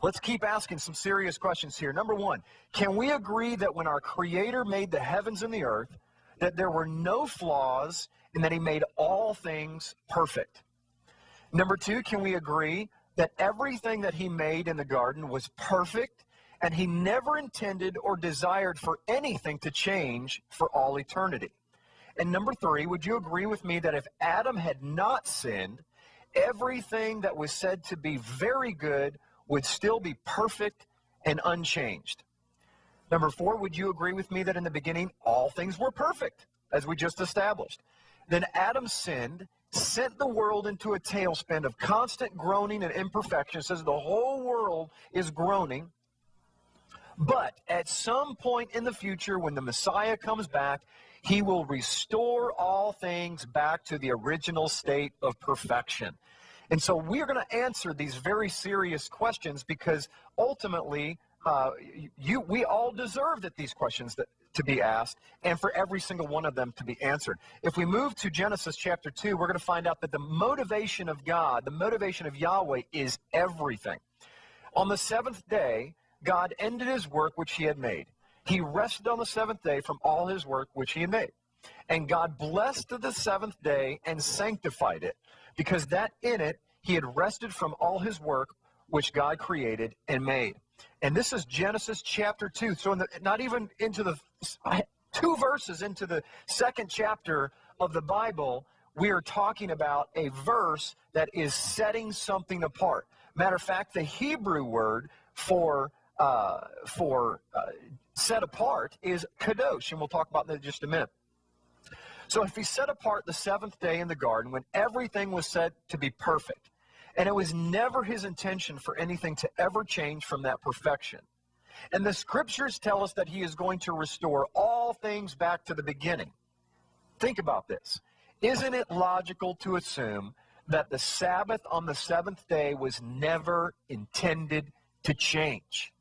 Let's keep asking some serious questions here. Number one, can we agree that when our Creator made the heavens and the earth, that there were no flaws and that He made all things perfect? Number two, can we agree that everything that He made in the garden was perfect and He never intended or desired for anything to change for all eternity? And number three, would you agree with me that if Adam had not sinned, everything that was said to be very good would still be perfect and unchanged? Number four, would you agree with me that in the beginning all things were perfect, as we just established? Then Adam sinned, sent the world into a tailspin of constant groaning and imperfection. It says the whole world is groaning. But at some point in the future, when the Messiah comes back, He will restore all things back to the original state of perfection. And so we're going to answer these very serious questions because ultimately we all deserve that these questions to be asked and for every single one of them to be answered. If we move to Genesis chapter 2, we're going to find out that the motivation of God, the motivation of Yahweh, is everything. On the seventh day, God ended His work which He had made. He rested on the seventh day from all His work which He had made. And God blessed the seventh day and sanctified it, because that in it He had rested from all His work which God created and made. And this is Genesis chapter 2. So not even into the 2 verses into the second chapter of the Bible, we are talking about a verse that is setting something apart. Matter of fact, the Hebrew word for set apart is kadosh, and we'll talk about that in just a minute. So if He set apart the seventh day in the garden when everything was said to be perfect, and it was never His intention for anything to ever change from that perfection, and the Scriptures tell us that He is going to restore all things back to the beginning. Think about this. Isn't it logical to assume that the Sabbath on the seventh day was never intended to change?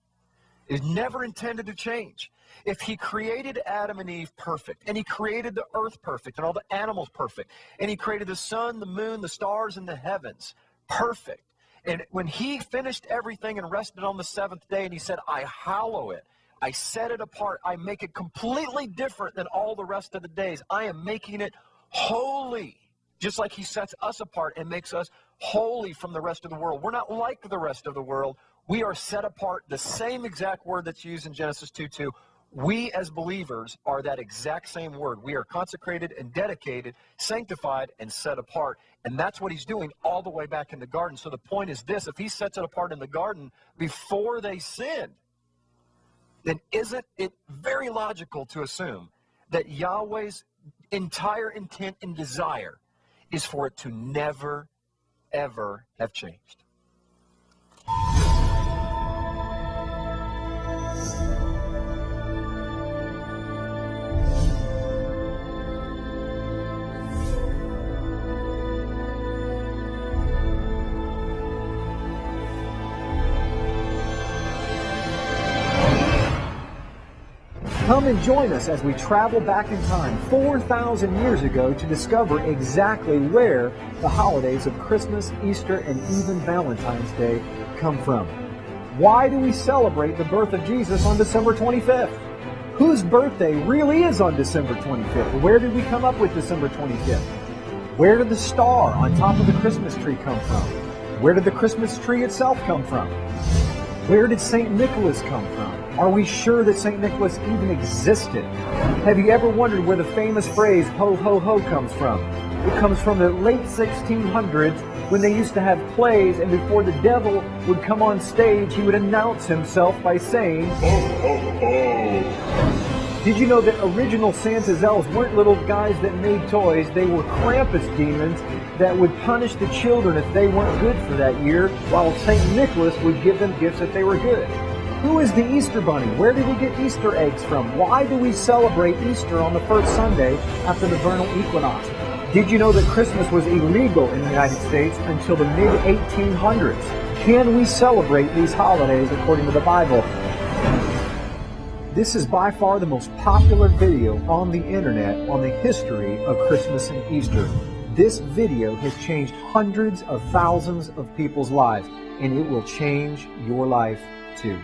It was never intended to change. If He created Adam and Eve perfect, and He created the earth perfect, and all the animals perfect, and He created the sun, the moon, the stars, and the heavens perfect, and when He finished everything and rested on the seventh day, and He said, I hallow it, I set it apart, I make it completely different than all the rest of the days, I am making it holy, just like He sets us apart and makes us holy from the rest of the world. We're not like the rest of the world. We are set apart, the same exact word that's used in Genesis 2:2. We as believers are that exact same word. We are consecrated and dedicated, sanctified and set apart. And that's what He's doing all the way back in the garden. So the point is this: if He sets it apart in the garden before they sinned, then isn't it very logical to assume that Yahweh's entire intent and desire is for it to never, ever have changed? Come and join us as we travel back in time 4,000 years ago to discover exactly where the holidays of Christmas, Easter, and even Valentine's Day come from. Why do we celebrate the birth of Jesus on December 25th? Whose birthday really is on December 25th? Where did we come up with December 25th? Where did the star on top of the Christmas tree come from? Where did the Christmas tree itself come from? Where did St. Nicholas come from? Are we sure that St. Nicholas even existed? Have you ever wondered where the famous phrase, ho, ho, ho, comes from? It comes from the late 1600s when they used to have plays, and before the devil would come on stage, he would announce himself by saying, ho, ho, ho. Did you know that original Santa's elves weren't little guys that made toys? They were Krampus demons that would punish the children if they weren't good for that year, while St. Nicholas would give them gifts if they were good. Who is the Easter Bunny? Where did we get Easter eggs from? Why do we celebrate Easter on the first Sunday after the vernal equinox? Did you know that Christmas was illegal in the United States until the mid-1800s? Can we celebrate these holidays according to the Bible? This is by far the most popular video on the internet on the history of Christmas and Easter. This video has changed hundreds of thousands of people's lives, and it will change your life too.